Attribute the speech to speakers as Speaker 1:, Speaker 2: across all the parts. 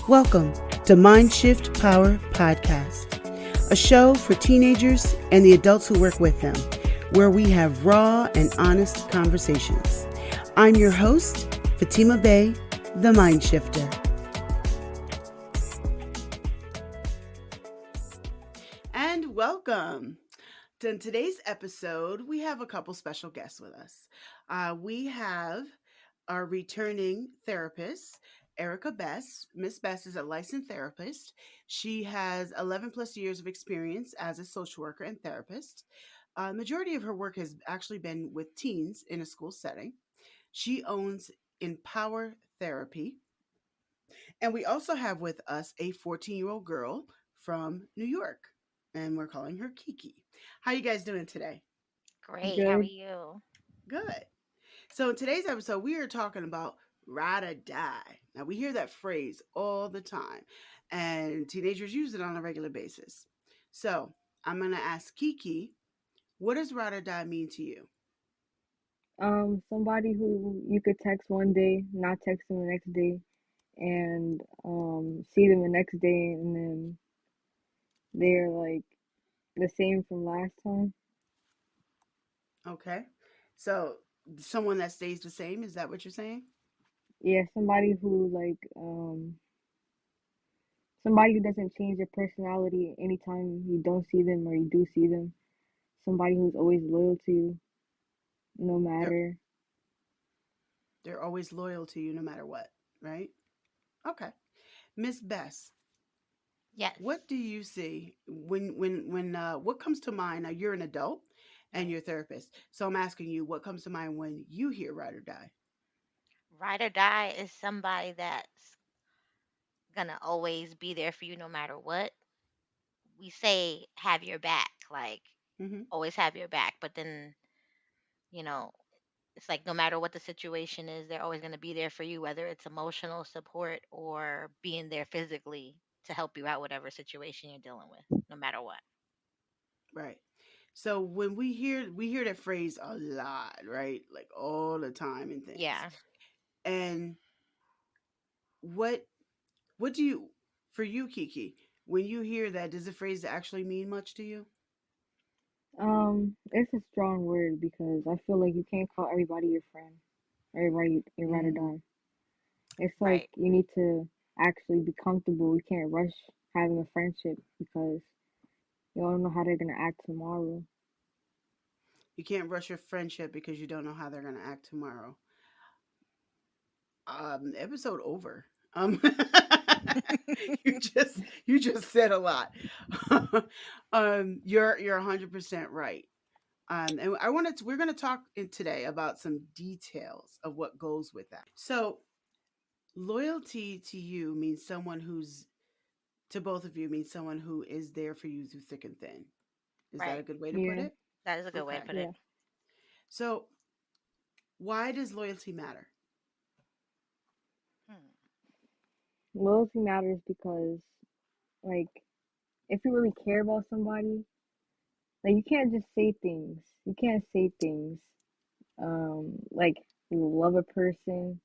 Speaker 1: Welcome to Mind Shift Power Podcast, a show for teenagers and the adults who work with them, where we have raw and honest conversations. I'm your host, Fatima Bey, the Mind Shifter. And welcome. In today's episode, we have a couple special guests with us. We have our returning therapist, Erica Bess. Miss Bess is a licensed therapist. She has 11 plus years of experience as a social worker and therapist. Majority of her work has actually been with teens in a school setting. She owns Empower Therapy. And we also have with us a 14-year-old girl from New York, and we're calling her Kiki. How you guys doing today?
Speaker 2: Great. How are
Speaker 3: Good.
Speaker 2: you?
Speaker 1: Good. So in today's episode, we are talking about ride or die. Now we hear that phrase all the time, and teenagers use it on a regular basis. So I'm gonna ask Kiki, what does ride or die mean to you?
Speaker 3: Somebody who you could text one day, not text them the next day, and see them the next day, and then they're like the same from last time.
Speaker 1: Okay. So someone that stays the same, is that what you're saying?
Speaker 3: Yeah, somebody who somebody who doesn't change their personality anytime you don't see them or you do see them. Somebody who's always loyal to you, no
Speaker 1: They're
Speaker 3: matter.
Speaker 1: they're always loyal to you no matter what, right? Okay. Miss Bess,
Speaker 2: Yes.
Speaker 1: what do you see when what comes to mind? Now you're an adult and
Speaker 2: Right.
Speaker 1: you're a therapist. So I'm asking you what comes to mind when you hear ride or die?
Speaker 2: Ride or die is somebody that's gonna always be there for you no matter what. We say have your back, like
Speaker 1: Mm-hmm.
Speaker 2: always have your back, but then, you know, it's like no matter what the situation is, they're always gonna be there for you, whether it's emotional support or being there physically to help you out whatever situation you're dealing with, no matter what.
Speaker 1: Right. So when we hear that phrase a lot, right? Like all the time and things.
Speaker 2: Yeah.
Speaker 1: And what what do you for you, Kiki, when you hear that, does the phrase actually mean much to you?
Speaker 3: It's a strong word because I feel like you can't call everybody your friend, everybody your ride or
Speaker 1: Mm,
Speaker 3: die. It's like
Speaker 2: Right.
Speaker 3: you need to actually be comfortable. You can't rush having a friendship because you don't know how they're gonna act tomorrow.
Speaker 1: you can't rush your friendship because you don't know how they're going to act tomorrow. Episode over. You just said a lot. You're 100% right. And we're going to talk today about some details of what goes with that. So loyalty to you means someone who's to both of you means someone who is there for you through thick and thin. Is that a
Speaker 2: Right.
Speaker 1: good way to put
Speaker 3: Yeah,
Speaker 1: it?
Speaker 2: That is a good way to
Speaker 1: Okay.
Speaker 2: put it.
Speaker 3: yeah.
Speaker 1: So why does loyalty matter?
Speaker 2: Hmm.
Speaker 3: Loyalty matters because like if you really care about somebody, like you can't just say things. You can't say things. Like you love a person,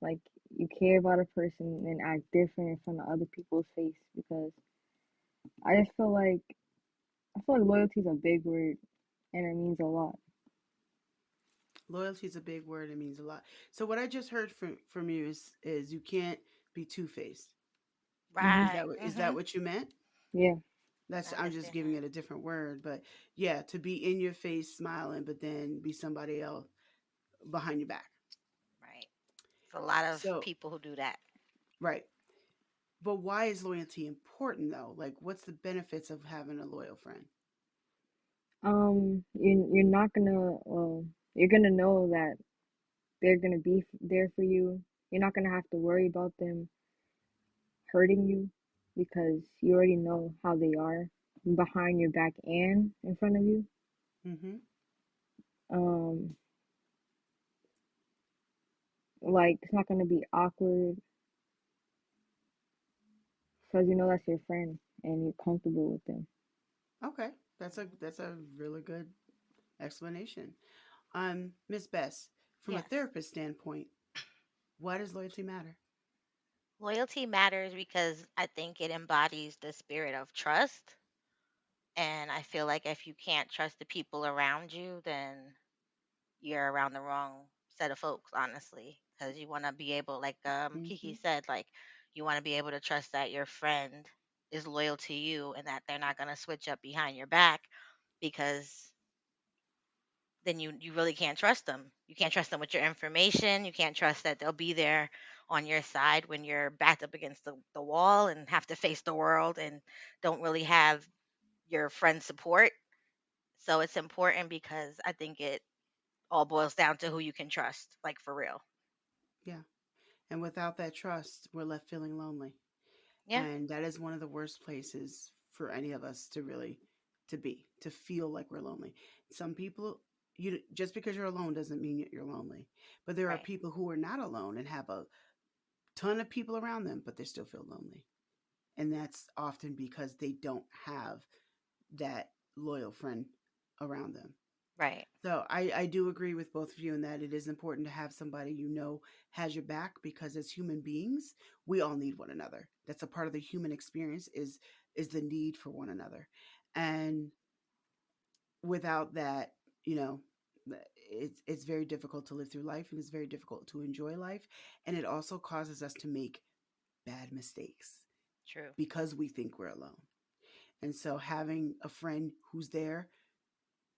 Speaker 3: like you care about a person and act different in front of other people's face because I feel like loyalty is a big word and it means a lot.
Speaker 1: Loyalty is a big word. It means a lot. So what I just heard from you is you can't be two faced.
Speaker 3: Mhm.
Speaker 2: Right.
Speaker 1: Is that
Speaker 2: Mhm.
Speaker 1: what you meant?
Speaker 3: Yeah.
Speaker 1: That's
Speaker 2: I
Speaker 1: I'm just
Speaker 2: understand
Speaker 1: giving
Speaker 2: that.
Speaker 1: it a different word, but yeah, to be in your face smiling, but then be somebody else behind your back.
Speaker 2: Right. It's a lot of
Speaker 1: So
Speaker 2: people who do that.
Speaker 1: right, but why is loyalty important though? Like, what's the benefits of having a loyal friend?
Speaker 3: You're not gonna you're gonna know that they're gonna be there for you. You're not gonna have to worry about them hurting you because you already know how they are behind your back and in front of you.
Speaker 1: Mm-hmm.
Speaker 3: Um, like it's not gonna be awkward because you know that's your friend and you're comfortable with them.
Speaker 1: Okay, that's a really good explanation. Miss Bess, from a
Speaker 2: Yes.
Speaker 1: therapist standpoint, why does loyalty matter?
Speaker 2: Loyalty matters because I think it embodies the spirit of trust. And I feel like if you can't trust the people around you, then you're around the wrong set of folks, honestly. Because you want to be able, like Kiki
Speaker 1: Hmm.
Speaker 2: said, like you want to be able to trust that your friend is loyal to you and that they're not going to switch up behind your back, because then you really can't trust them. You can't trust them with your information. You can't trust that they'll be there on your side when you're backed up against the wall and have to face the world and don't really have your friend's support. So it's important because I think it all boils down to who you can trust, like for real.
Speaker 1: Yeah. And without that trust, we're left feeling lonely.
Speaker 2: Yeah,
Speaker 1: And that is one of the worst places for any of us to really to be, to feel like we're lonely. Some people, you just because you're alone doesn't mean that you're lonely. But there are
Speaker 2: right,
Speaker 1: people who are not alone and have a ton of people around them, but they still feel lonely. And that's often because they don't have that loyal friend around them.
Speaker 2: right,
Speaker 1: So I do agree with both of you in that it is important to have somebody you know has your back, because as human beings, we all need one another. That's a part of the human experience is the need for one another. And without that, you know, it's very difficult to live through life, and it's very difficult to enjoy life, and it also causes us to make bad mistakes
Speaker 2: true,
Speaker 1: because we think we're alone. And so having a friend who's there,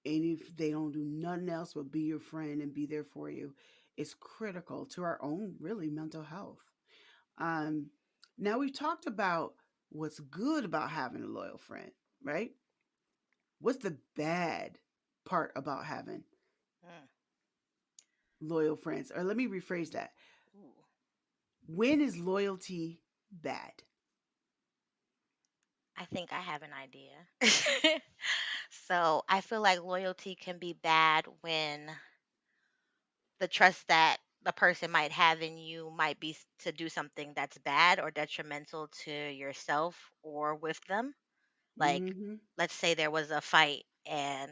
Speaker 1: and if they don't do nothing else but be your friend and be there for you, is critical to our own really mental health. Um, Now we've talked about what's good about having a loyal friend, right? What's the bad part about having
Speaker 2: mm.
Speaker 1: loyal friends? Or let me rephrase that.
Speaker 2: Ooh.
Speaker 1: When is loyalty bad?
Speaker 2: I think I have an idea. So I feel like loyalty can be bad when the trust that the person might have in you might be to do something that's bad or detrimental to yourself or with them. Like,
Speaker 1: Mm-hmm.
Speaker 2: let's say there was a fight and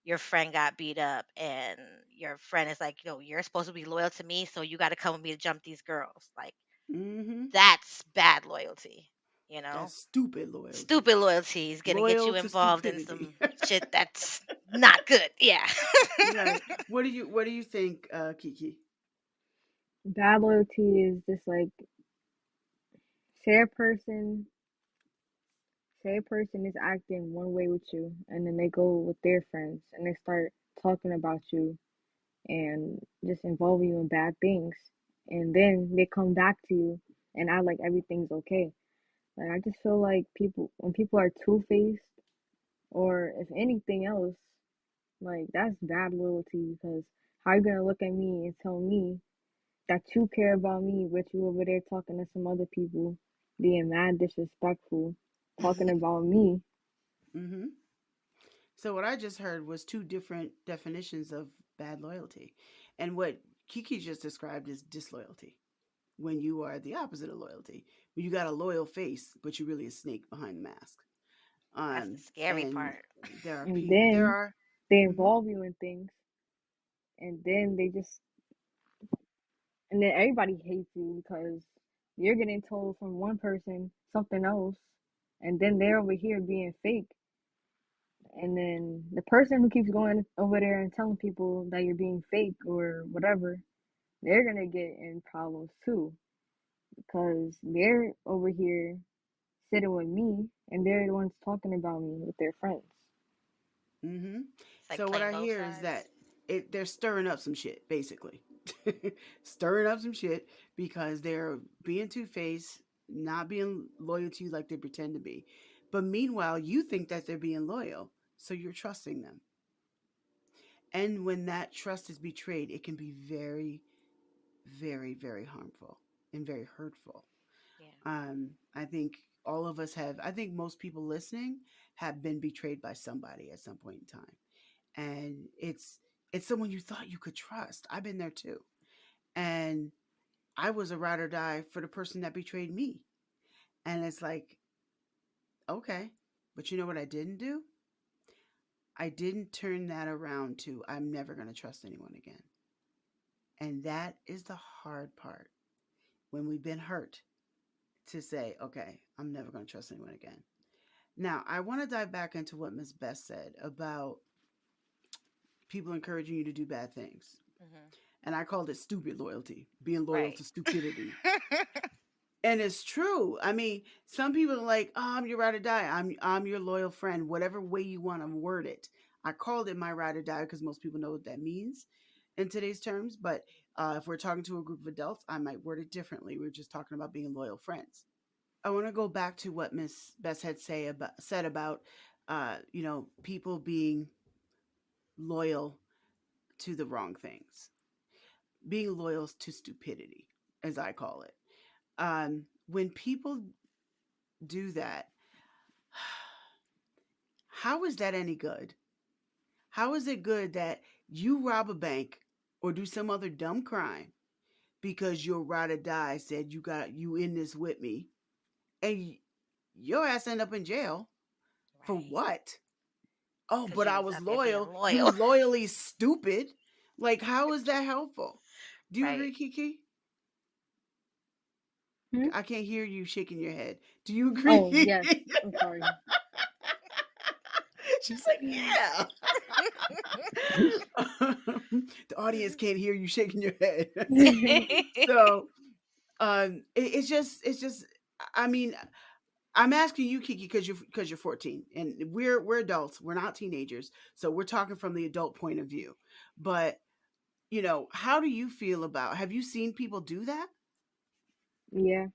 Speaker 2: your friend got beat up, and your friend is like, yo, you're supposed to be loyal to me, so you got to come with me to jump these girls. Like,
Speaker 1: Mm-hmm.
Speaker 2: that's bad loyalty, you
Speaker 1: That's
Speaker 2: know?
Speaker 1: stupid loyalty.
Speaker 2: Stupid loyalty is going to get
Speaker 1: Loyal
Speaker 2: you
Speaker 1: to
Speaker 2: involved in
Speaker 1: stupidity.
Speaker 2: some shit that's not good. Yeah.
Speaker 1: Right. What do you think, Kiki?
Speaker 3: Bad loyalty is just like, say a person say a person is acting one way with you, and then they go with their friends and they start talking about you and just involving you in bad things, and then they come back to you and act like everything's okay. Like, I just feel like people, when people are two-faced, or if anything else, like, that's bad loyalty, because how you gonna look at me and tell me that you care about me, but you over there talking to some other people, being mad disrespectful, talking about me.
Speaker 1: Mm-hmm. So what I just heard was two different definitions of bad loyalty. And what Kiki just described is disloyalty. When you are the opposite of loyalty. When you got a loyal face, but you're really a snake behind the mask.
Speaker 2: That's the
Speaker 1: Um,
Speaker 2: scary
Speaker 1: and
Speaker 2: part.
Speaker 3: And
Speaker 1: there
Speaker 3: then
Speaker 1: are.
Speaker 3: they
Speaker 1: Mhm.
Speaker 3: involve you in things, and then they just, and then everybody hates you because you're getting told from one person something else, and then they're over here being fake. And then the person who keeps going over there and telling people that you're being fake or whatever, they're gonna get in problems too, because they're over here sitting with me and they're the ones talking about me with their friends.
Speaker 1: Mhm.
Speaker 2: It's like
Speaker 1: So what
Speaker 2: playing
Speaker 1: I
Speaker 2: both
Speaker 1: hear is
Speaker 2: sides.
Speaker 1: that they're stirring up some shit, basically. Stirring up some shit because they're being two faced, not being loyal to you like they pretend to be. But meanwhile, you think that they're being loyal, so you're trusting them. And when that trust is betrayed, it can be very, very, very harmful and very hurtful.
Speaker 2: Yeah.
Speaker 1: I think all of us have, I think most people listening have been betrayed by somebody at some point in time. And it's someone you thought you could trust. I've been there too. And I was a ride or die for the person that betrayed me. And it's like, okay, but you know what I didn't do? I didn't turn that around to I'm never going to trust anyone again. And that is the hard part when we've been hurt. to say, okay, I'm never going to trust anyone again. Now, I want to dive back into what Miss Bess said about people encouraging you to do bad things.
Speaker 2: Hmm.
Speaker 1: And I called it stupid loyalty, being loyal
Speaker 2: Right.
Speaker 1: to stupidity. And it's true. I mean, some people are like, "Oh, I'm your ride or die. I'm your loyal friend." Whatever way you want to word it. I called it my ride or die because most people know what that means in today's terms. But if we're talking to a group of adults, I might word it differently. We're just talking about being loyal friends. I want to go back to what Miss Bess had said about, people being loyal to the wrong things, being loyal to stupidity, as I call it. When people do that, how is that any good? How is it good that you rob a bank or do some other dumb crime because your ride or die said you in this with me, and your ass end up in jail for
Speaker 2: Right.
Speaker 1: what? Oh,
Speaker 2: Because
Speaker 1: but I
Speaker 2: you was
Speaker 1: was
Speaker 2: up there being
Speaker 1: loyal. You
Speaker 2: loyal.
Speaker 1: loyally stupid. Like, how is that helpful? Do you
Speaker 2: Right.
Speaker 1: agree, Kiki?
Speaker 3: Hmm?
Speaker 1: I can't hear you shaking your head. Do you
Speaker 3: Oh,
Speaker 1: agree?
Speaker 3: yes. I'm sorry.
Speaker 1: She's like, yeah. The audience can't hear you shaking your head. So, it's just. I mean, I'm asking you, Kiki, because you're 14, and we're adults. We're not teenagers, so we're talking from the adult point of view. But how do you feel about? Have you seen people do that?
Speaker 3: Yeah,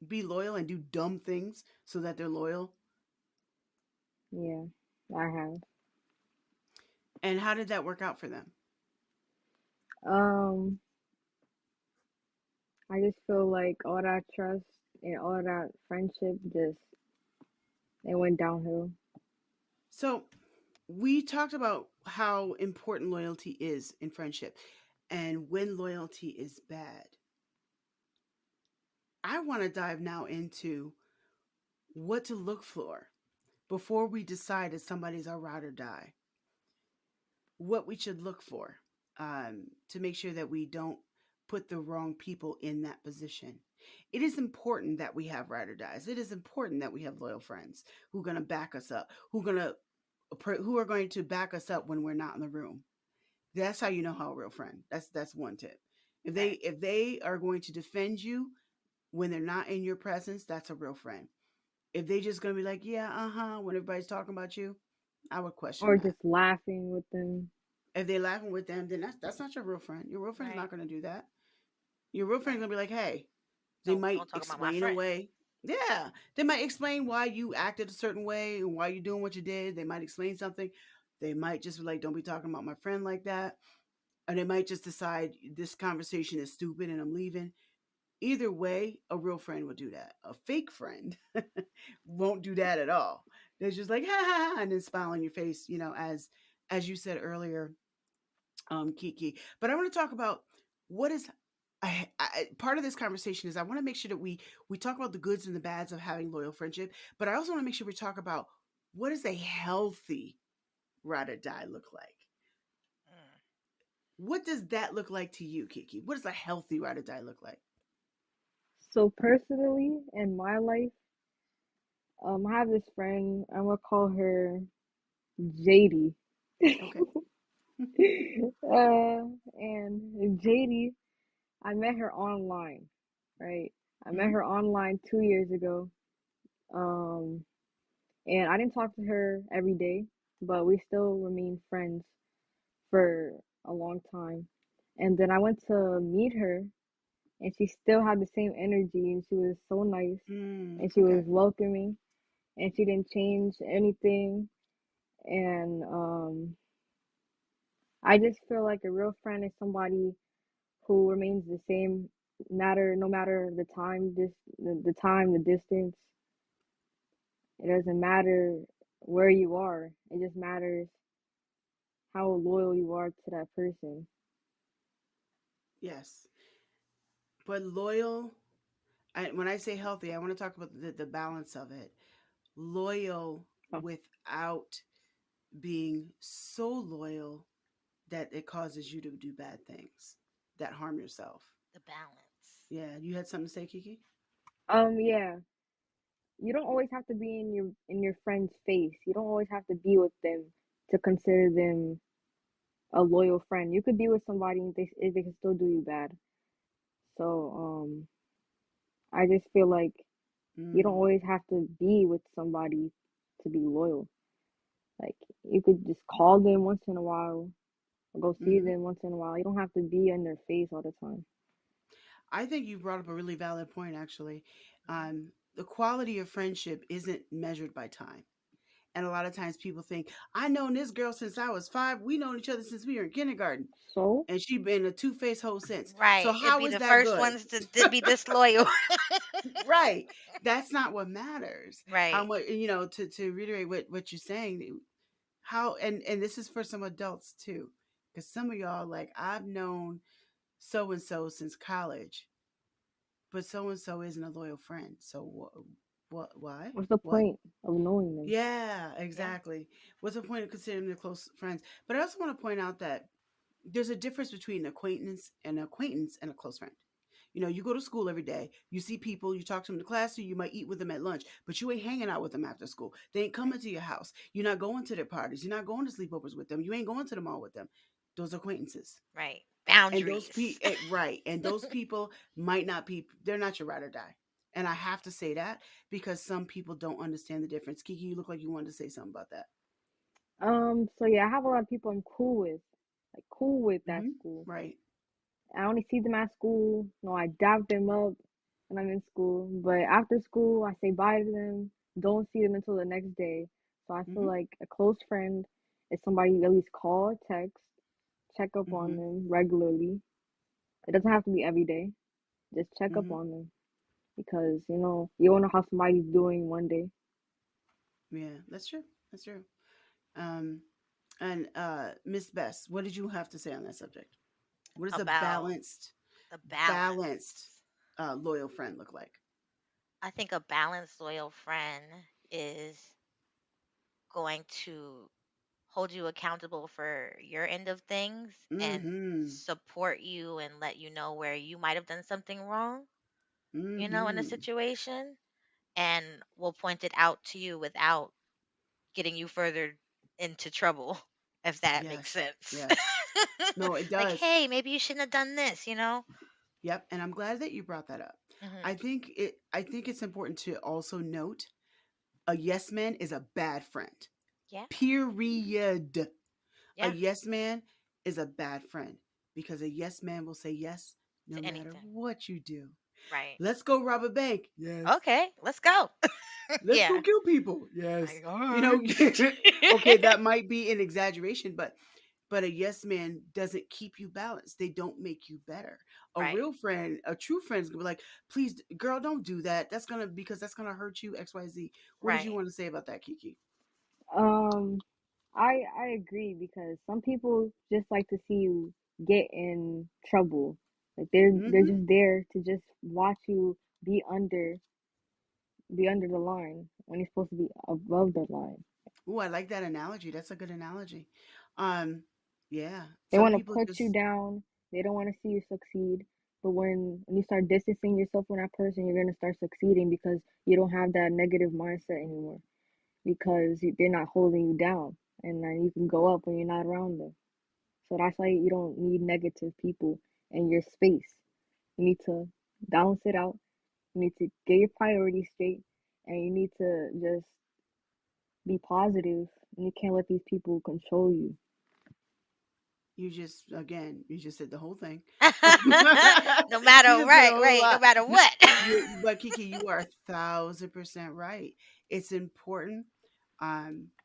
Speaker 1: Be loyal and do dumb things so that they're loyal.
Speaker 3: yeah, I have.
Speaker 1: And how did that work out for them?
Speaker 3: Um, I just feel like all that trust and all that friendship just it went downhill.
Speaker 1: So we talked about how important loyalty is in friendship, and when loyalty is bad. I want to dive now into what to look for before we decide if somebody's our ride or die. What we should look for, to make sure that we don't put the wrong people in that position. It is important that we have ride or dies. It is important that we have loyal friends who are going to back us up, who are going to back us up when we're not in the room. That's how you know how a real friend. That's one tip. If they
Speaker 2: Right.
Speaker 1: if they are going to defend you when they're not in your presence, that's a real friend. If they just gonna be like, yeah, when everybody's talking about you, I would question
Speaker 3: Or
Speaker 1: that.
Speaker 3: just laughing with them.
Speaker 1: If they're laughing with them, then that's not your real friend. Your real friend's
Speaker 2: Right.
Speaker 1: not gonna do that. Your real friend's
Speaker 2: Right.
Speaker 1: gonna be like, hey, they
Speaker 2: Don't
Speaker 1: might
Speaker 2: talk about my
Speaker 1: explain
Speaker 2: friend.
Speaker 1: away. Yeah, they might explain why you acted a certain way and why you're doing what you did. They might explain something. They might just be like, don't be talking about my friend like that. And they might just decide this conversation is stupid and I'm leaving. Either way, a real friend would do that. A fake friend won't do that at all. They're just like, ha ha ha, and then smile on your face, as you said earlier, Kiki. But I want to talk about what is part of this conversation is I want to make sure that we talk about the goods and the bads of having loyal friendship, but I also want to make sure we talk about what does a healthy ride or die look like.
Speaker 2: Mm.
Speaker 1: What does that look like to you, Kiki? What does a healthy ride or die look like?
Speaker 3: So personally, in my life, I have this friend. I'm gonna call her JD.
Speaker 1: Okay.
Speaker 3: And JD, I met her online, right? I met
Speaker 1: Hmm.
Speaker 3: her online 2 years ago. Um, and I didn't talk to her every day, but we still remain friends for a long time. And then I went to meet her, and she still had the same energy, and she was so nice, and she was
Speaker 1: Okay.
Speaker 3: welcoming, and she didn't change anything. And I just feel like a real friend is somebody who remains the same matter no matter the time, the time, the distance. It doesn't matter where you are. It just matters how loyal you are to that person.
Speaker 1: Yes. But loyal, when I say healthy, I want to talk about the balance of it. Loyal
Speaker 3: Oh,
Speaker 1: without being so loyal that it causes you to do bad things that harm yourself.
Speaker 2: The balance.
Speaker 1: Yeah, you had something to say, Kiki?
Speaker 3: Yeah. You don't always have to be in your friend's face. You don't always have to be with them to consider them a loyal friend. You could be with somebody and they can still do you bad. So I just feel like you don't
Speaker 1: Mm,
Speaker 3: always have to be with somebody to be loyal. Like you could just call them once in a while or go see
Speaker 1: hmm.
Speaker 3: them once in a while. You don't have to be in their face all the time.
Speaker 1: I think you brought up a really valid point, actually. The quality of friendship isn't measured by time. And a lot of times people think, I known this girl since I was 5. We known each other since we were in kindergarten.
Speaker 3: So
Speaker 1: And she been a two-faced hoe since. So
Speaker 2: Right. It'd
Speaker 1: how
Speaker 2: be
Speaker 1: is
Speaker 2: the
Speaker 1: that
Speaker 2: first
Speaker 1: good?
Speaker 2: ones to be disloyal.
Speaker 1: Right. That's not what matters. How
Speaker 2: Right.
Speaker 1: much, to reiterate what you're saying, how and this is for some adults too. Because some of y'all, like, I've known so and so since college, but so and so isn't a loyal friend. So why?
Speaker 3: what's the
Speaker 1: What?
Speaker 3: point of knowing them?
Speaker 1: Yeah,
Speaker 2: Yeah.
Speaker 1: exactly. What's the point of considering them close friends? But I also want to point out that there's a difference between acquaintance and a close friend. You go to school every day, you see people, you talk to them in the class, or you might eat with them at lunch, but you ain't hanging out with them after school. They ain't
Speaker 2: Right.
Speaker 1: coming to your house. You're not going to their parties. You're not going to sleepovers with them. You ain't going to the mall with them. Those are acquaintances.
Speaker 2: Right.
Speaker 1: And those
Speaker 2: Boundaries.
Speaker 1: people, right. And those people might not be, they're not your ride or die. And I have to say that because some people don't understand the difference. Kiki, you look like you wanted to say something about that.
Speaker 3: So yeah, I have a lot of people I'm cool with, like cool with that school.
Speaker 1: Right.
Speaker 3: I only see them at school. No, I dab them up when I'm in school. But after school, I say bye to them. Don't see them until the next day. So I feel
Speaker 1: Mm-hmm.
Speaker 3: like a close friend is somebody you at least call, text, check up on
Speaker 1: Mm-hmm.
Speaker 3: them regularly. It doesn't have to be every day. Just check up
Speaker 1: Mm-hmm.
Speaker 3: on them because you don't know how somebody's doing one day.
Speaker 1: Yeah, that's true. That's true. Um, and Miss Bess, what did you have to say on that subject? What does a
Speaker 2: About the
Speaker 1: balanced,
Speaker 2: balance.
Speaker 1: loyal friend look like?
Speaker 2: I think a balanced, loyal friend is going to hold you accountable for your end of things and
Speaker 1: Mm-hmm.
Speaker 2: support you and let you know where you might have done something wrong, in a
Speaker 1: Mm-hmm.
Speaker 2: situation, and will point it out to you without getting you further into trouble, if that makes
Speaker 1: Yes.
Speaker 2: sense.
Speaker 1: Yes. No, it
Speaker 2: Like,
Speaker 1: does.
Speaker 2: hey, maybe you shouldn't have done this.
Speaker 1: Yep. And I'm glad that you brought that up.
Speaker 2: Hmm.
Speaker 1: I think it's important to also note a yes man is a bad friend.
Speaker 2: Yeah,
Speaker 1: Period. A
Speaker 2: yeah,
Speaker 1: yes man is a bad friend because a yes man will say yes no
Speaker 2: to
Speaker 1: matter
Speaker 2: anything.
Speaker 1: what you do.
Speaker 2: Right.
Speaker 1: Let's go rob a bank. Yes.
Speaker 2: Okay, let's go.
Speaker 1: Let's go
Speaker 2: Yeah.
Speaker 1: kill people. Yes.
Speaker 2: Like, all right.
Speaker 1: Okay, that might be an exaggeration, but a yes man doesn't keep you balanced. They don't make you better. A
Speaker 2: Right,
Speaker 1: real friend, a true friend is gonna be like, please, girl, don't do that. That's gonna hurt you. XYZ. What did you
Speaker 2: right.
Speaker 1: want to say about that, Kiki?
Speaker 3: Um, I agree because some people just like to see you get in trouble. Like they're
Speaker 1: Mm-hmm.
Speaker 3: just there to just watch you be under the line when you're supposed to be above the line.
Speaker 1: Oh, I like that analogy. That's a good analogy. Um, yeah.
Speaker 3: They
Speaker 1: Some
Speaker 3: want to
Speaker 1: people
Speaker 3: put you
Speaker 1: just
Speaker 3: down. They don't want to see you succeed. But when you start distancing yourself from that person, you're gonna start succeeding because you don't have that negative mindset anymore. Because they're not holding you down, and then you can go up when you're not around them. So that's why you don't need negative people in your space. You need to balance it out. You need to get your priorities straight, and you need to just be positive. And you can't let these people control you.
Speaker 1: you just said the whole thing.
Speaker 2: No matter,
Speaker 1: You just said a
Speaker 2: right,
Speaker 1: whole
Speaker 2: right. No
Speaker 1: lot.
Speaker 2: matter what.
Speaker 1: But Kiki, you are 1,000% right. It's important.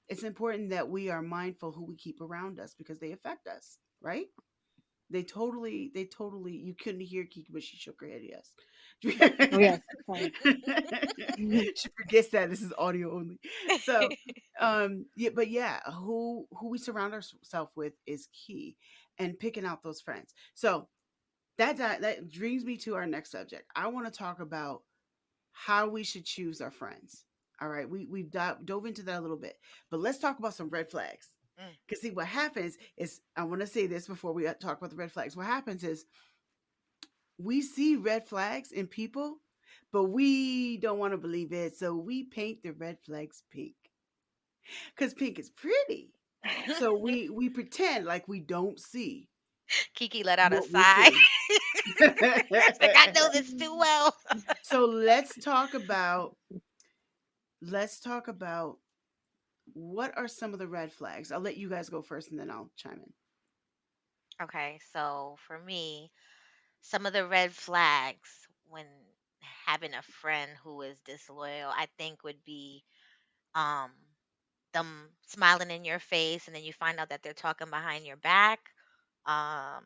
Speaker 1: It's important that we are mindful who we keep around us because they affect us, right? They totally. You couldn't hear Kiki, but she shook her head. Yes.
Speaker 3: Oh yes, sorry.
Speaker 1: She forgets that this is audio only. So, yeah, but yeah, who we surround ourselves with is key, and picking out those friends. So that brings me to our next subject. I want to talk about how we should choose our friends. All right, we've dove into that a little bit, but let's talk about some red flags.
Speaker 2: Mm,
Speaker 1: Because see, what happens is, I want to say this before we talk about the red flags. What happens is we see red flags in people, but we don't want to believe it. So we paint the red flags pink because pink is pretty. So we pretend like we don't see
Speaker 2: Kiki let out a
Speaker 1: what we
Speaker 2: sigh.
Speaker 1: see.
Speaker 2: It's like, I know this too well.
Speaker 1: So let's talk about what are some of the red flags. I'll let you guys go first and then I'll chime in.
Speaker 2: Okay, so for me, some of the red flags when having a friend who is disloyal, I think would be um them smiling in your face and then you find out that they're talking behind your back. Um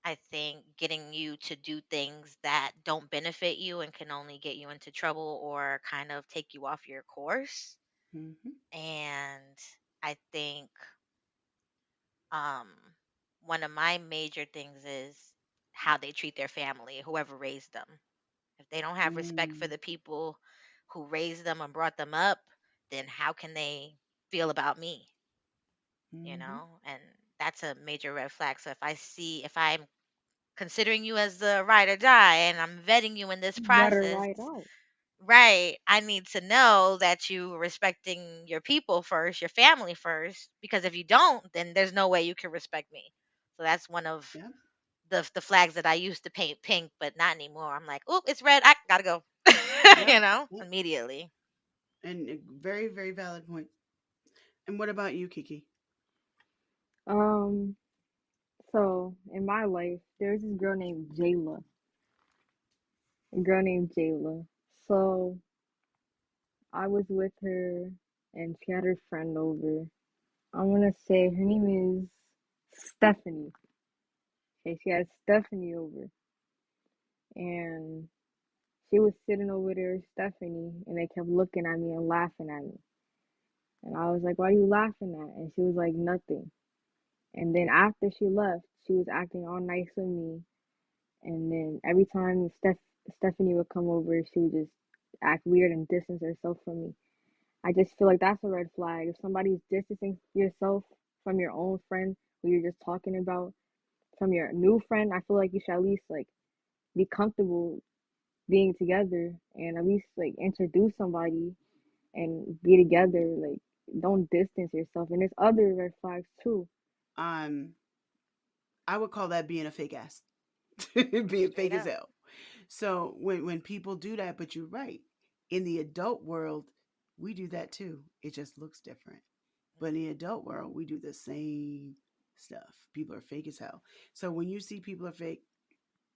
Speaker 2: I think getting you to do things that don't benefit you and can only get you into trouble or kind of take you off your course.
Speaker 1: Hmm.
Speaker 2: And I think um one of my major things is how they treat their family, whoever raised them. If they don't have respect for
Speaker 1: Mm-hmm.
Speaker 2: the people who raised them and brought them up, then how can they feel about me?
Speaker 1: Mm-hmm.
Speaker 2: And that's a major red flag. So if I'm considering you as the ride or die and I'm vetting you in this
Speaker 3: You better
Speaker 2: process,
Speaker 3: ride out.
Speaker 2: right, I need to know that you are respecting your people first, your family first, because if you don't, then there's no way you can respect me. So that's one of
Speaker 1: Yep.
Speaker 2: the flags that I used to paint pink, but not anymore. I'm like, oh, it's red. I gotta go.
Speaker 1: Yep. Yep.
Speaker 2: Immediately.
Speaker 1: And a very, very valid point. And what about you, Kiki?
Speaker 3: Um, so in my life, there's this girl named Jayla. A girl named Jayla. So I was with her and she had her friend over. I'm gonna say her name is Stephanie. Okay, she had Stephanie over and she was sitting over there, Stephanie, and they kept looking at me and laughing at me. And I was like, "What are you laughing at?" And she was like, "Nothing." And then after she left, she was acting all nice with me. And then every time Stephanie would come over, she would just act weird and distance herself from me. I just feel like that's a red flag. If somebody's distancing yourself from your own friend who you're just talking about, from your new friend, I feel like you should at least like be comfortable being together and at least like introduce somebody and be together. Like don't distance yourself. And there's other red flags too.
Speaker 1: Um, I would call that being a fake ass, being
Speaker 2: Straight
Speaker 1: fake as
Speaker 2: up.
Speaker 1: hell. So when people do that, but you're right, in the adult world, we do that too. It just looks different. But in the adult world, we do the same stuff. People are fake as hell. So when you see people are fake,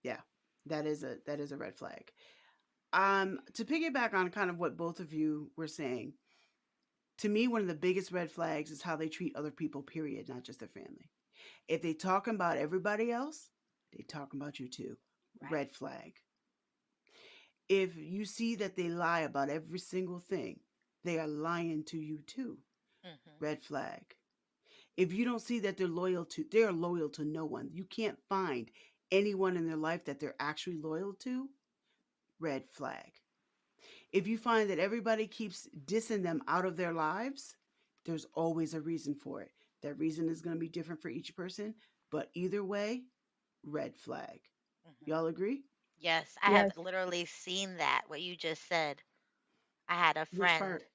Speaker 1: yeah, that is a red flag. To piggyback on kind of what both of you were saying, to me, one of the biggest red flags is how they treat other people. Period, not just their family. If they talking about everybody else, they talking about you too.
Speaker 2: Right.
Speaker 1: Red flag. If you see that they lie about every single thing, they are lying to you too.
Speaker 2: Hmm.
Speaker 1: Red flag. If you don't see that they're loyal to no one. You can't find anyone in their life that they're actually loyal to. Red flag. If you find that everybody keeps dissing them out of their lives, there's always a reason for it. That reason is going to be different for each person, but either way, red flag.
Speaker 2: Hmm.
Speaker 1: Y'all agree?
Speaker 2: Yes, I have
Speaker 3: Yes.
Speaker 2: literally seen that, what you just said. I had a
Speaker 1: Which
Speaker 2: friend,
Speaker 1: part?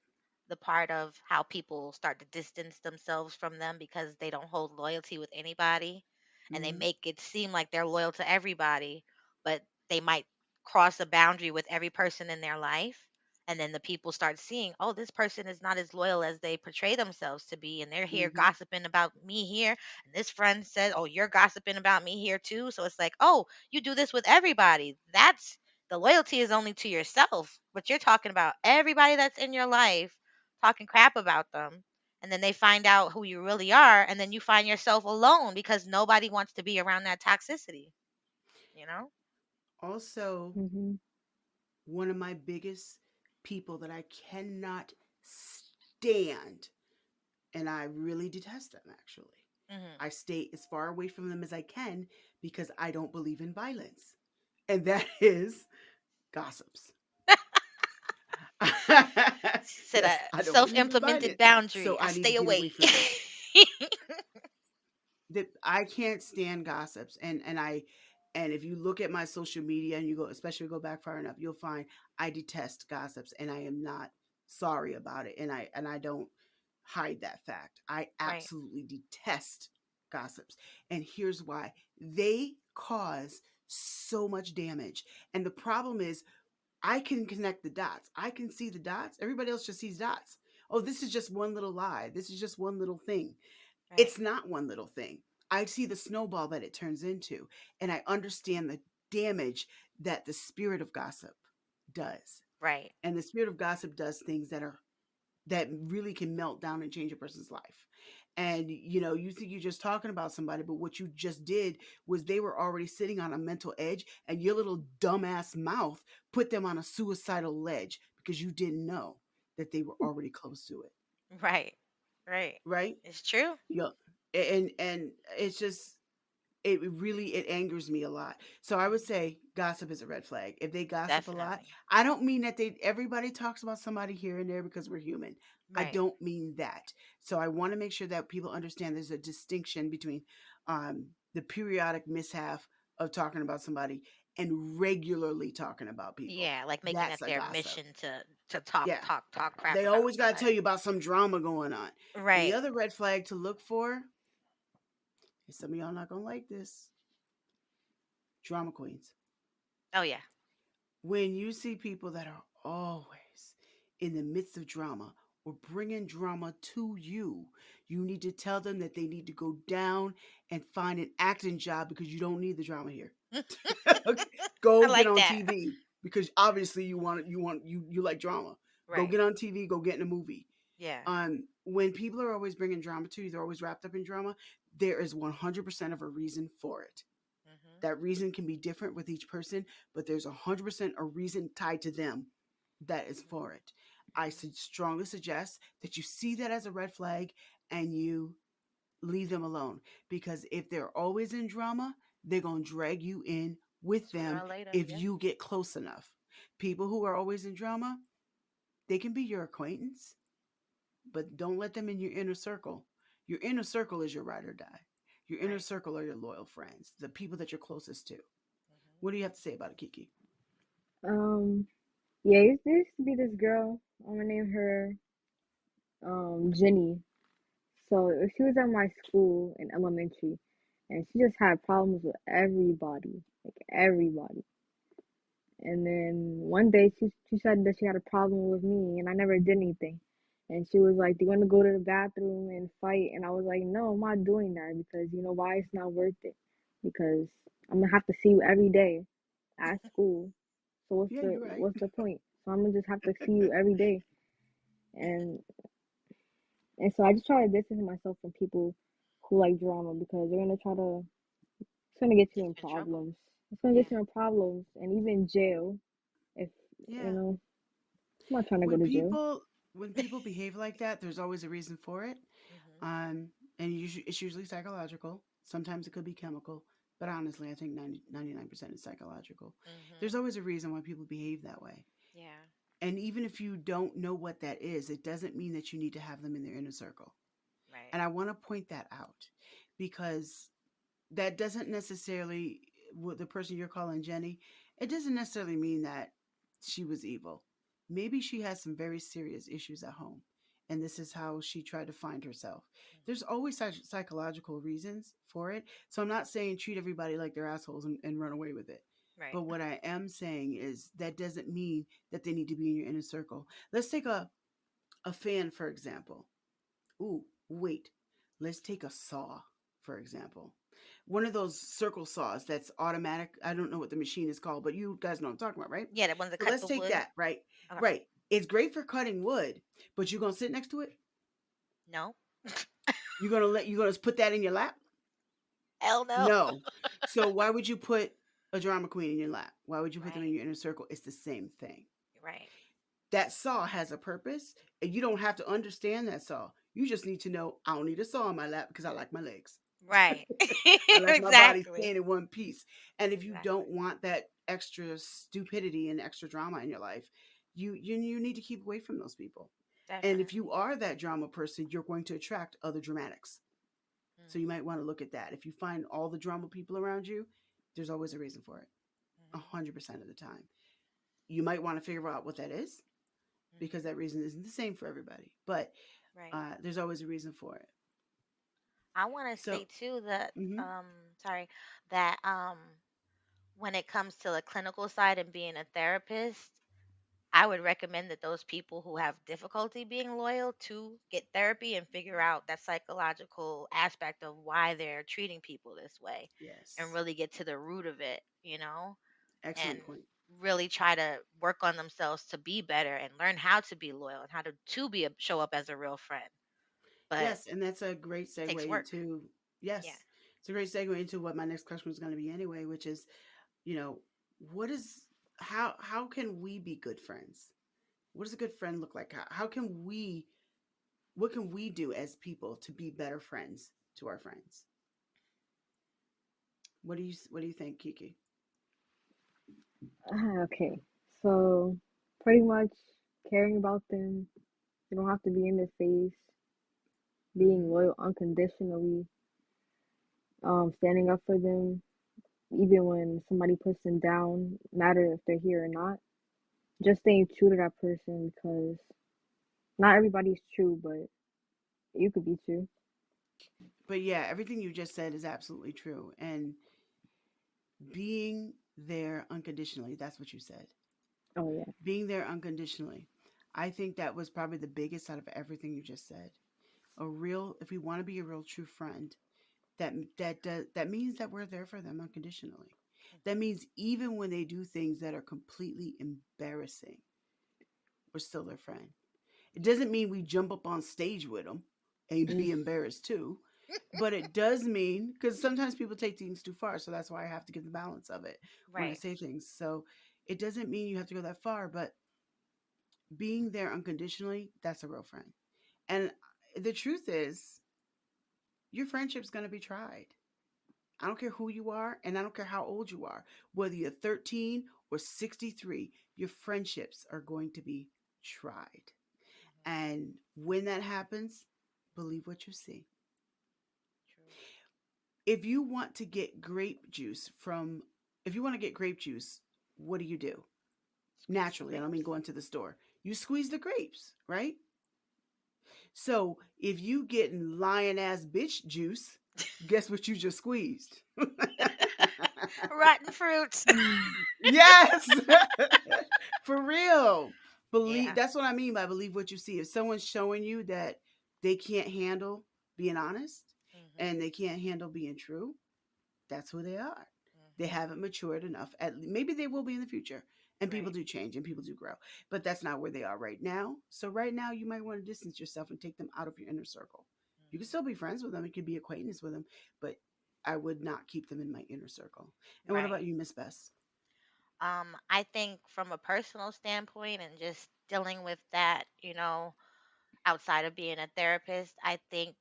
Speaker 2: the part of how people start to distance themselves from them because they don't hold loyalty with anybody and they
Speaker 1: Mm-hmm.
Speaker 2: make it seem like they're loyal to everybody, but they might cross a boundary with every person in their life. And then the people start seeing, oh, this person is not as loyal as they portray themselves to be. And they're here
Speaker 1: Mm-hmm.
Speaker 2: gossiping about me here. And this friend said, oh, you're gossiping about me here too. So it's like, oh, you do this with everybody. That's the loyalty is only to yourself, but you're talking about everybody that's in your life, talking crap about them. And then they find out who you really are, and then you find yourself alone because nobody wants to be around that toxicity, you know?
Speaker 1: Also,
Speaker 3: Mhm.
Speaker 1: one of my biggest people that I cannot stand, and I really detest them actually.
Speaker 2: Hmm.
Speaker 1: I stay as far away from them as I can because I don't believe in violence. And that is gossips.
Speaker 2: Set a
Speaker 1: Yes, I don't
Speaker 2: self
Speaker 1: believe in
Speaker 2: implemented
Speaker 1: violence.
Speaker 2: boundary.
Speaker 1: So
Speaker 2: I
Speaker 1: I need to
Speaker 2: stay
Speaker 1: get away
Speaker 2: away.
Speaker 1: from that. I can't stand gossips, and I And if you look at my social media and you go, especially go back far enough, you'll find I detest gossips and I am not sorry about it. And I don't hide that fact. I
Speaker 2: Right.
Speaker 1: absolutely detest gossips. And here's why. They cause so much damage. And the problem is I can connect the dots. I can see the dots. Everybody else just sees dots. Oh, this is just one little lie. This is just one little thing.
Speaker 2: Right.
Speaker 1: It's not one little thing. I see the snowball that it turns into, and I understand the damage that the spirit of gossip does.
Speaker 2: Right.
Speaker 1: And the spirit of gossip does things that really can melt down and change a person's life. And you think you're just talking about somebody, but what you just did was they were already sitting on a mental edge, and your little dumbass mouth put them on a suicidal ledge because you didn't know that they were already close to it.
Speaker 2: Right. Right.
Speaker 1: Right?
Speaker 2: It's true.
Speaker 1: Yeah. And it's just it angers me a lot. So I would
Speaker 2: Mhm.
Speaker 1: say gossip is a red flag. If they gossip a lot,
Speaker 2: Definitely.
Speaker 1: I don't mean that they everybody talks about somebody here and there because we're human. I
Speaker 2: Right.
Speaker 1: don't mean that. So I want to make sure that people understand there's a distinction between the periodic mishap of talking about somebody and regularly talking about people.
Speaker 2: Yeah, like making
Speaker 1: That's
Speaker 2: that
Speaker 1: a
Speaker 2: their
Speaker 1: gossip.
Speaker 2: mission to talk,
Speaker 1: Yeah.
Speaker 2: talk, talk crap
Speaker 1: They
Speaker 2: about
Speaker 1: always got to tell
Speaker 2: somebody.
Speaker 1: you about some drama going on. And the
Speaker 2: Right.
Speaker 1: other red flag to look for, and some of y'all not going to like this, drama queens.
Speaker 2: Oh yeah.
Speaker 1: When you see people that are always in the midst of drama or bringing drama to you, you need to tell them that they need to go down and find an acting job because you don't need the drama here. Okay?
Speaker 2: I
Speaker 1: Go get
Speaker 2: like
Speaker 1: on
Speaker 2: that.
Speaker 1: TV because obviously you like drama. Go
Speaker 2: Right.
Speaker 1: get on TV, go get in a movie.
Speaker 2: Yeah.
Speaker 1: When people are always bringing drama to you, they're always wrapped up in drama, there is 100% of a reason for it.
Speaker 2: Mhm.
Speaker 1: That reason can be different with each person, but there's 100% a reason tied to them that is
Speaker 2: Mhm.
Speaker 1: for it. I
Speaker 2: Mhm.
Speaker 1: strongly suggest that you see that as a red flag and you leave them alone, because if they're always in drama, they're going to drag you in with
Speaker 2: Sooner
Speaker 1: them
Speaker 2: or later.
Speaker 1: if
Speaker 2: Yep.
Speaker 1: you get close enough. People who are always in drama, they can be your acquaintance, but don't let them in your inner circle. Your inner circle is your ride or die. Your inner
Speaker 2: Right.
Speaker 1: circle are your loyal friends, the people that you're closest to.
Speaker 2: Mhm.
Speaker 1: What do you have to say about it, Kiki?
Speaker 3: Um, yeah, there used to be this girl. I'm gonna name her Jenny. So she was at my school in elementary, and she just had problems with everybody, like everybody. And then one day she said that she had a problem with me, and I never did anything. And she was like, "Do you want to go to the bathroom and fight?" And I was like, "No, I'm not doing that because you know why? It's not worth it. Because I'm gonna have to see you every day at school. So
Speaker 1: Yeah, you're right.
Speaker 3: what's the point? So I'm gonna just have to see you every day." And so I just try to distance myself from people who like drama because they're gonna try to. It's gonna get you
Speaker 2: Get
Speaker 3: in
Speaker 2: you in trouble.
Speaker 3: problems. It's gonna
Speaker 2: Yeah.
Speaker 3: get you in problems and even jail if you
Speaker 1: Yeah.
Speaker 3: know. I'm not trying to go
Speaker 1: When
Speaker 3: to jail.
Speaker 1: people when people behave like that, there's always a reason for it.
Speaker 2: Mhm.
Speaker 1: Um, and it's usually psychological. Sometimes it could be chemical, but honestly, I think 99% is psychological.
Speaker 2: Mhm.
Speaker 1: There's always a reason why people behave that way.
Speaker 2: Yeah.
Speaker 1: And even if you don't know what that is, it doesn't mean that you need to have them in their inner circle.
Speaker 2: Right.
Speaker 1: And I want to point that out because that doesn't necessarily, with the person you're calling Jenny, it doesn't necessarily mean that she was evil. Maybe she has some very serious issues at home, and this is how she tried to find herself. There's
Speaker 2: Mhm.
Speaker 1: always psychological reasons for it. So I'm not saying treat everybody like they're assholes and run away with it.
Speaker 2: Right.
Speaker 1: But what I am saying is that doesn't mean that they need to be in your inner circle. Let's take a fan, for example. Ooh, wait. Let's take a saw, for example. One of those circle saws that's automatic. I don't know what the machine is called, but you guys know what I'm talking about, right?
Speaker 2: Yeah, the ones that
Speaker 1: So
Speaker 2: cut
Speaker 1: let's
Speaker 2: the
Speaker 1: take
Speaker 2: wood.
Speaker 1: that, right?
Speaker 2: Okay.
Speaker 1: Right. It's great for cutting wood, but you're gonna sit next to it?
Speaker 2: No.
Speaker 1: You're gonna put that in your lap?
Speaker 2: Hell no.
Speaker 1: No. So why would you put a drama queen in your lap? Why would you put them in
Speaker 2: Right.
Speaker 1: your inner circle? It's the same thing.
Speaker 2: Right.
Speaker 1: That saw has a purpose, and you don't have to understand that saw. You just need to know I don't need a saw on my lap because I like my legs.
Speaker 2: Right.
Speaker 1: I like my body
Speaker 2: Exactly.
Speaker 1: staying in one piece. And if you
Speaker 2: Exactly.
Speaker 1: don't want that extra stupidity and extra drama in your life, you need to keep away from those people. And if you
Speaker 2: Definitely.
Speaker 1: are that drama person, you're going to attract other dramatics. So you
Speaker 2: Mhm.
Speaker 1: might want to look at that. If you find all the drama people around you, There's always a reason for it.
Speaker 2: Mhm.
Speaker 1: 100% of the time. You might want to figure out what that is because
Speaker 2: Mhm.
Speaker 1: that reason isn't the same for everybody. But
Speaker 2: Right.
Speaker 1: there's always a reason for it.
Speaker 2: I want to
Speaker 1: So,
Speaker 2: say too that
Speaker 1: hmm
Speaker 2: sorry, that when it comes to the clinical side and being a therapist, I would recommend that those people who have difficulty being loyal to get therapy and figure out that psychological aspect of why they're treating people this way and
Speaker 1: yes,
Speaker 2: really get to the root of it, and
Speaker 1: excellent point.
Speaker 2: really try to work on themselves to be better and learn how to be loyal and how to be show up as a real friend. But
Speaker 1: Yes, and that's a great
Speaker 2: takes
Speaker 1: segue
Speaker 2: work.
Speaker 1: into
Speaker 2: Yeah.
Speaker 1: yes, it's a great segue into what my next question was going to be anyway, which is, you know, what is how can we be good friends? What does a good friend look like? How can we what can we do as people to be better friends to our friends? What do you think, Kiki?
Speaker 3: Okay, so pretty much caring about them. You don't have to be in their face. Being
Speaker 1: Mm-hmm.
Speaker 3: loyal unconditionally. Standing up for them, even when somebody puts them down, matter if they're here or not. Just staying true to that person because not everybody's true, but you could be true.
Speaker 1: But yeah, everything you just said is absolutely true. And being there unconditionally, that's what you said.
Speaker 3: Oh yeah.
Speaker 1: Being there unconditionally. I think that was probably the biggest out of everything you just said. A real if we want to be a real true friend, that means that we're there for them unconditionally. That
Speaker 2: Mhm.
Speaker 1: means even when they do things that are completely embarrassing, we're still their friend. It
Speaker 2: Yeah.
Speaker 1: doesn't mean we jump up on stage with them and
Speaker 3: Mm,
Speaker 1: be embarrassed too. But it does mean because sometimes people take things too far. So that's why I have to give the balance of it when I
Speaker 2: Right.
Speaker 1: say things. So it doesn't mean you have to go that far, but being there unconditionally, that's a real friend. And the truth is, your friendship's going to be tried. I don't care who you are, and I don't care how old you are. Whether you're 13 or 63, your friendships are going to be tried.
Speaker 2: Mhm.
Speaker 1: And when that happens, believe what you see.
Speaker 2: True.
Speaker 1: If you want to get grape juice from, if you want to get grape juice, what do?
Speaker 2: Squeeze the
Speaker 1: Naturally, I don't mean
Speaker 2: grapes.
Speaker 1: going to the store. You squeeze the grapes, right? So if you getting lion ass bitch juice, guess what you just squeezed?
Speaker 2: Rotten fruits.
Speaker 3: mm,
Speaker 1: Yes. For real. Believe
Speaker 2: Yeah.
Speaker 1: that's what I mean by believe what you see. If someone's showing you that they can't handle being honest
Speaker 2: Mhm.
Speaker 1: and they can't handle being true, that's who they are. They
Speaker 2: Mhm.
Speaker 1: haven't matured enough. Maybe they will be in the future. And people
Speaker 2: Right.
Speaker 1: do change and people do grow. But that's not where they are right now. So right now you might want to distance yourself and take them out of your inner circle. You can
Speaker 2: Mhm.
Speaker 1: still be friends with them. You can be acquaintance with them, but I would not keep them in my inner circle. And what
Speaker 2: Right.
Speaker 1: about you, Miss Bess?
Speaker 2: I think from a personal standpoint and just dealing with that, outside of being a therapist, I think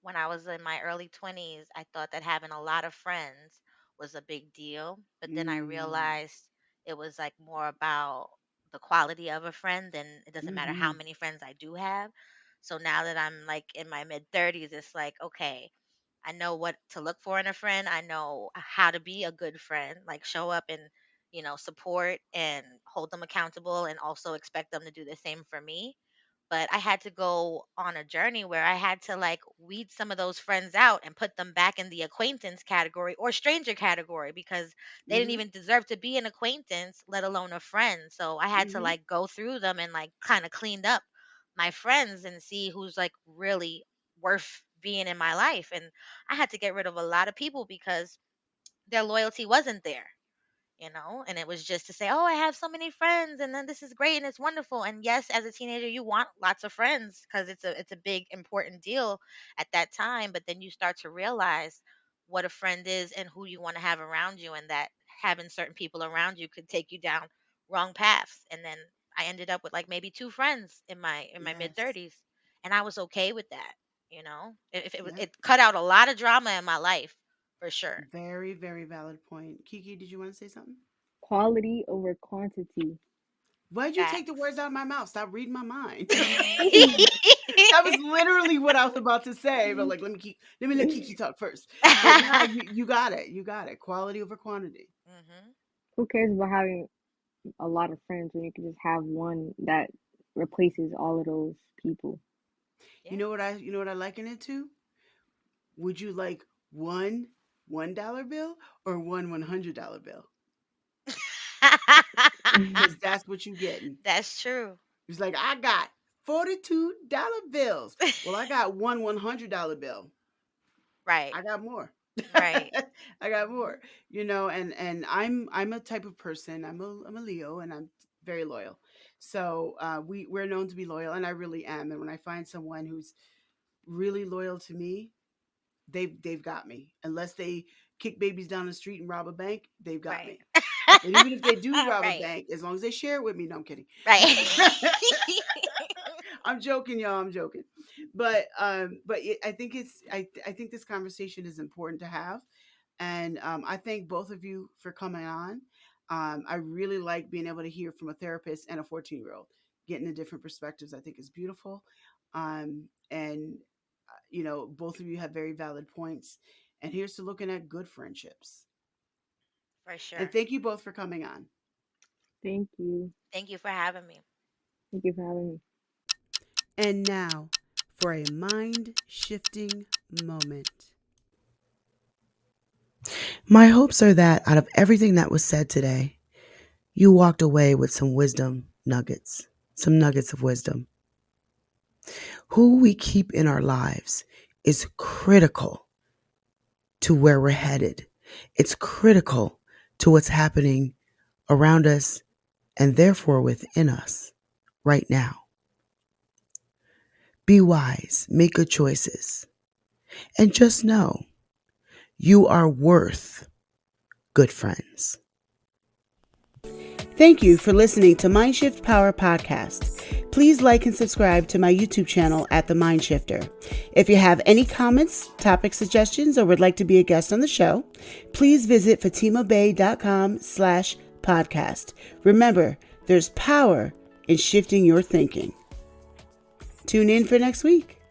Speaker 2: when I was in my early 20s, I thought that having a lot of friends was a big deal. But then I
Speaker 1: Mm.
Speaker 2: realized it was like more about the quality of a friend than it doesn't matter how
Speaker 1: Mm-hmm.
Speaker 2: many friends I do have. So now that I'm like in my mid 30s, it's like, okay, I know what to look for in a friend. I know how to be a good friend, like show up and, support and hold them accountable and also expect them to do the same for me. But I had to go on a journey where I had to like weed some of those friends out and put them back in the acquaintance category or stranger category because they didn't
Speaker 1: Mm-hmm.
Speaker 2: even deserve to be an acquaintance, let alone a friend. So I had to
Speaker 1: Mm-hmm.
Speaker 2: like go through them and like kind of cleaned up my friends and see who's like really worth being in my life. And I had to get rid of a lot of people because their loyalty wasn't there, and it was just to say, oh, I have so many friends and then this is great and it's wonderful. And yes, as a teenager you want lots of friends because it's a big important deal at that time, but then you start to realize what a friend is and who you want to have around you, and that having certain people around you could take you down wrong paths. And then I ended up with like maybe two friends in my mid
Speaker 1: Yes.
Speaker 2: 30s, and I was okay with that.
Speaker 1: Yeah.
Speaker 2: It cut out a lot of drama in my life, for sure.
Speaker 1: Very, very valid point. Kiki, did you want to say something?
Speaker 3: quality over quantity.
Speaker 1: Why'd you take the words
Speaker 2: Facts.
Speaker 1: out of my mouth? Stop reading my mind. That was literally what I was about to say, but like, let me let Kiki talk first. But nah, you got it. You got it. Quality over quantity.
Speaker 2: Mhm.
Speaker 3: Who cares about having a lot of friends when you can just have one that replaces all of those people?
Speaker 2: Yeah.
Speaker 1: You know what I liken it to? Would you like $1 bill or $100 bill? Because that's what you getting.
Speaker 2: That's true.
Speaker 1: It's like I got $42 bills. Well, I got $100 bill.
Speaker 2: Right.
Speaker 1: I got more.
Speaker 2: Right.
Speaker 1: I got
Speaker 2: Mhm.
Speaker 1: more. And I'm a type of person. I'm a Leo, and I'm very loyal. So we're known to be loyal, and I really am. And when I find someone who's really loyal to me, they've got me. Unless they kick babies down the street and rob a bank, they've got
Speaker 2: Right.
Speaker 1: me. And even if they do rob a
Speaker 2: Right.
Speaker 1: bank, as long as they share it with me, no, I'm kidding.
Speaker 2: Right.
Speaker 1: I'm joking, y'all. I'm joking, but I think I think this conversation is important to have, and I thank both of you for coming on. I really like being able to hear from a therapist and a 14-year-old, getting the different perspectives. I think is beautiful, and both of you have very valid points. And here's to looking at good friendships.
Speaker 2: For
Speaker 1: And
Speaker 2: sure.
Speaker 1: thank you both for coming on.
Speaker 3: Thank you.
Speaker 2: Thank you for having me.
Speaker 3: Thank you for having me.
Speaker 1: And now for a mind shifting moment. My hopes are that out of everything that was said today, you walked away with some wisdom nuggets, some nuggets of wisdom. Who we keep in our lives is critical to where we're headed. It's critical to what's happening around us and therefore within us right now. Be wise, make good choices, and just know you are worth good friends. Thank you for listening to Mindshift Power Podcast. Please like and subscribe to my YouTube channel at The Mindshifter. If you have any comments, topic suggestions, or would like to be a guest on the show, please visit fatimabay.com/podcast. Remember, there's power in shifting your thinking. Tune in for next week.